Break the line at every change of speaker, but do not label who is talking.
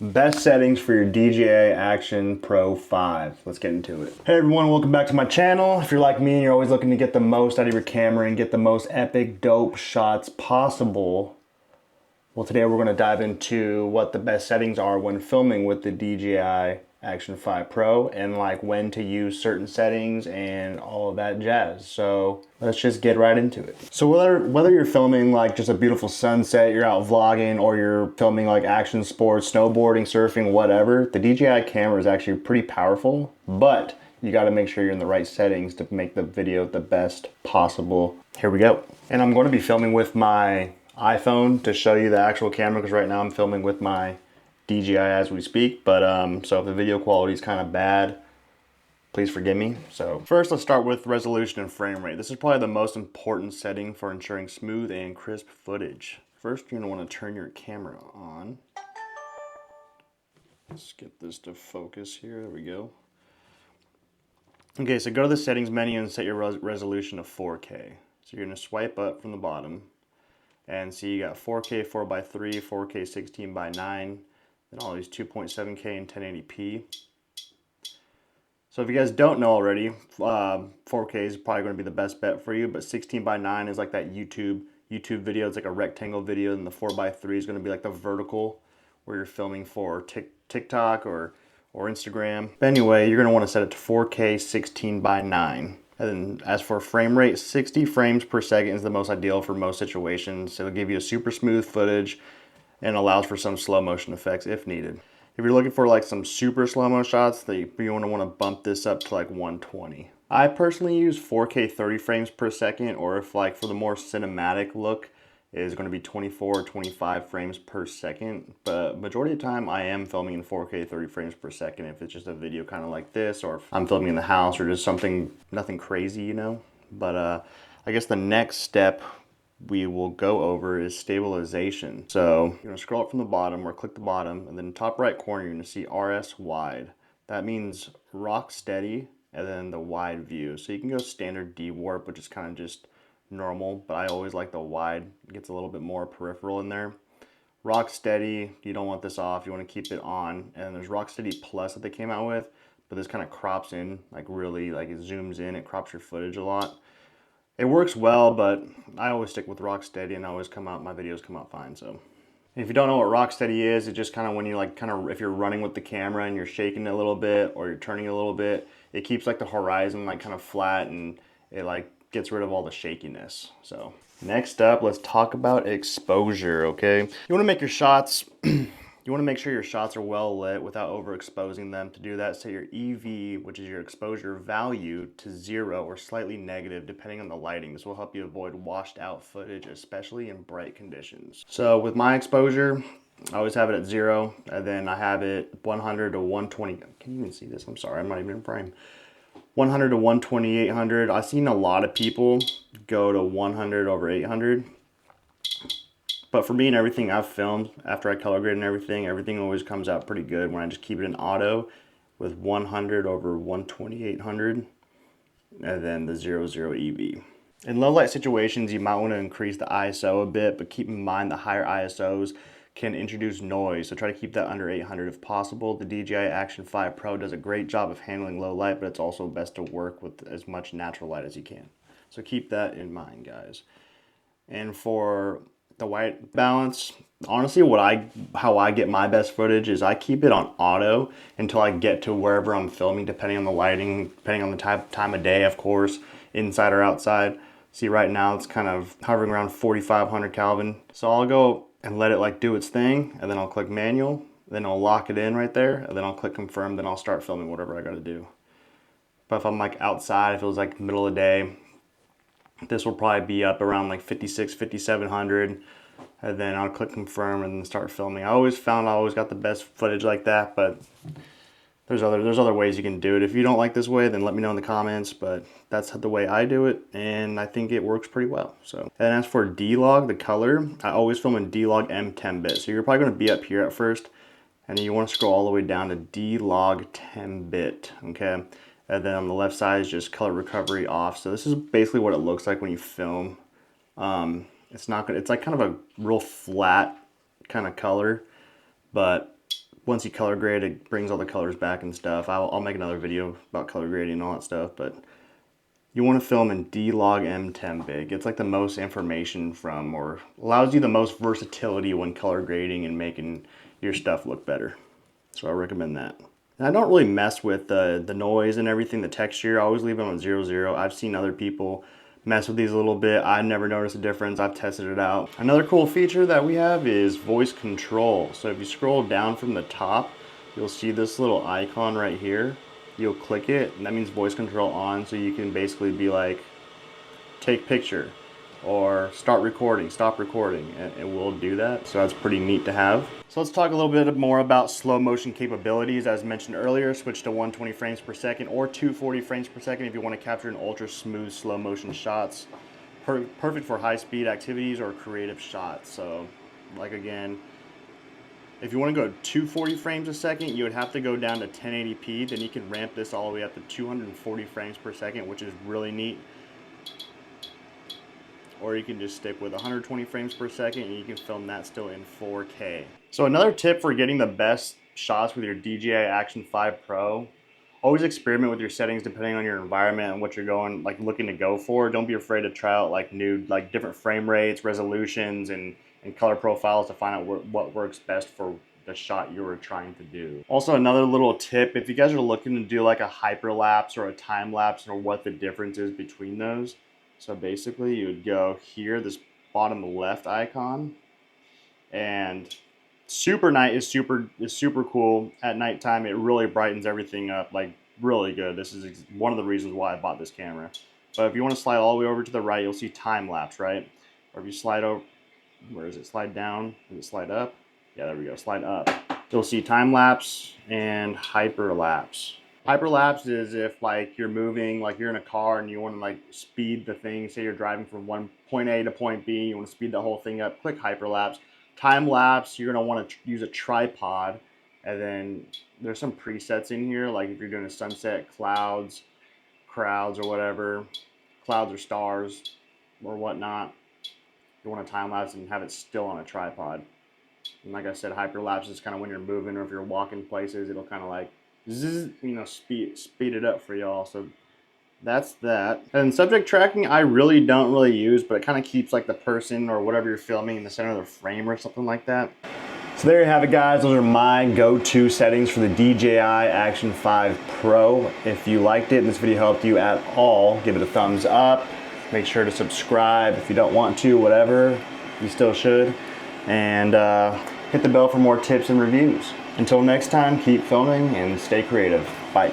Best settings for your DJI Action Pro 5. Let's get into it. Hey everyone, welcome back to my channel. If you're like me and you're always looking to get the most out of your camera and get the most epic, dope shots possible, well today we're gonna dive into what the best settings are when filming with the DJI Action 5 Pro and like when to use certain settings and all of that jazz. So let's just get right into it. So whether you're filming like just a beautiful sunset, you're out vlogging, or you're filming like action sports, snowboarding, surfing, whatever, the DJI camera is actually pretty powerful, but you got to make sure you're in the right settings to make the video the best possible. Here we go. And I'm going to be filming with my iPhone to show you the actual camera, because right now I'm filming with my DJI as we speak, but so if the video quality is kind of bad, please forgive me. So first, let's start with resolution and frame rate. This is probably the most important setting for ensuring smooth and crisp footage. First, you're gonna want to turn your camera on. Let's get this to focus here, there we go. Okay, so go to the settings menu and set your resolution to 4K. So you're gonna swipe up from the bottom and see you got 4K 4:3, 4K 16:9, and all these 2.7K and 1080p. So if you guys don't know already, 4K is probably going to be the best bet for you, but 16:9 is like that YouTube video. It's like a rectangle video, and the 4:3 is going to be like the vertical where you're filming for TikTok or Instagram. But anyway, you're going to want to set it to 4K 16:9. And then as for frame rate, 60 frames per second is the most ideal for most situations. It'll give you a super smooth footage and allows for some slow motion effects if needed. If you're looking for like some super slow-mo shots, you want to bump this up to like 120. I personally use 4K 30 frames per second, or if like for the more cinematic look, is going to be 24 or 25 frames per second. But majority of the time I am filming in 4K 30 frames per second if it's just a video kind of like this, or if I'm filming in the house or just something, nothing crazy, you know. But I guess the next step we will go over is stabilization. So you're gonna scroll up from the bottom or click the bottom, and then top right corner you're gonna see RS wide. That means rock steady and then the wide view. So you can go standard D warp, which is kind of just normal, but I always like the wide. It gets a little bit more peripheral in there. Rock steady, you don't want this off, you want to keep it on. And then there's rock steady plus that they came out with, but this kind of crops in, like really, like it zooms in, it crops your footage a lot. It works well, but I always stick with Rocksteady, and my videos come out fine. So if you don't know what Rocksteady is, it's just kind of when you like if you're running with the camera and you're shaking it a little bit or you're turning it a little bit, it keeps like the horizon like kind of flat, and it like gets rid of all the shakiness. So next up, let's talk about exposure, okay? You want to make your shots You want to make sure your shots are well lit without overexposing them. To do that, set your EV, which is your exposure value, to 0 or slightly negative depending on the lighting. This will help you avoid washed out footage, especially in bright conditions. So with my exposure, I always have it at 0, and then I have it 100 to 120. Can you even see this? I'm sorry, I'm not even in frame. 100 to 120, 800. I've seen a lot of people go to 100 over 800. But for me and everything I've filmed, after I color grade and everything always comes out pretty good when I just keep it in auto with 100 over 120, 800, and then the 00 EV. In low light situations, you might want to increase the ISO a bit, but keep in mind the higher ISOs can introduce noise, so try to keep that under 800 if possible. The DJI Action 5 Pro does a great job of handling low light, but it's also best to work with as much natural light as you can. So keep that in mind, guys. And for the white balance, honestly, how I get my best footage is I keep it on auto until I get to wherever I'm filming, depending on the lighting, depending on the time of day, of course, inside or outside. See, right now it's kind of hovering around 4,500 Kelvin. So I'll go and let it like do its thing, and then I'll click manual, then I'll lock it in right there, and then I'll click confirm, then I'll start filming whatever I gotta do. But if I'm like outside, if it was like middle of the day, this will probably be up around like 56, 5700, and then I'll click confirm and then start filming. I always got the best footage like that, but there's other ways you can do it. If you don't like this way, then let me know in the comments, but that's the way I do it, and I think it works pretty well. So, and as for D-Log, the color, I always film in D-Log M10-bit. So you're probably gonna be up here at first, and then you wanna scroll all the way down to D-Log 10-bit, okay? And then on the left side is just color recovery off. So this is basically what it looks like when you film. It's like kind of a real flat kind of color, but once you color grade, it brings all the colors back and stuff. I'll make another video about color grading and all that stuff, but you want to film in D-Log M10 big. It's like the most information from, or allows you the most versatility when color grading and making your stuff look better. So I recommend that. And I don't really mess with the noise and everything, the texture. I always leave them on 0, 0. I've seen other people mess with these a little bit. I've never noticed a difference. I've tested it out. Another cool feature that we have is voice control. So if you scroll down from the top, you'll see this little icon right here. You'll click it, and that means voice control on, so you can basically be like, take picture, or start recording, stop recording, and it will do that. So that's pretty neat to have. So let's talk a little bit more about slow motion capabilities. As mentioned earlier, switch to 120 frames per second or 240 frames per second if you want to capture an ultra smooth slow motion shots. Perfect for high speed activities or creative shots. So like again, if you want to go 240 frames a second, you would have to go down to 1080p. Then you can ramp this all the way up to 240 frames per second, which is really neat. Or you can just stick with 120 frames per second and you can film that still in 4K. So another tip for getting the best shots with your DJI Action 5 Pro, always experiment with your settings depending on your environment and what you're looking to go for. Don't be afraid to try out different frame rates, resolutions, and color profiles to find out what works best for the shot you were trying to do. Also, another little tip, if you guys are looking to do like a hyperlapse or a time lapse, or what the difference is between those. So basically you would go here, this bottom left icon, and super night is super cool at nighttime. It really brightens everything up, like really good. This is one of the reasons why I bought this camera. But if you want to slide all the way over to the right, you'll see time lapse, right? Or if you slide over, where is it? Slide down, does it slide up? Yeah, there we go, slide up. You'll see time lapse and hyperlapse. Hyperlapse is if like you're moving, like you're in a car and you want to like speed the thing. Say you're driving from point A to point B, you want to speed the whole thing up, click hyperlapse. Time lapse, you're going to want to use a tripod, and then there's some presets in here, like if you're doing a sunset, clouds, crowds or whatever, clouds or stars or whatnot. You want to time lapse and have it still on a tripod. And like I said, hyperlapse is kind of when you're moving, or if you're walking places, it'll kind of like zzz, you know, speed it up for y'all. So that's that. And subject tracking, I really don't use, but it kind of keeps like the person or whatever you're filming in the center of the frame or something like that. So there you have it, guys. Those are my go-to settings for the DJI Action 5 Pro. If you liked it and this video helped you at all, give it a thumbs up. Make sure to subscribe. If you don't want to, whatever, you still should. And hit the bell for more tips and reviews. Until next time, keep filming and stay creative. Bye.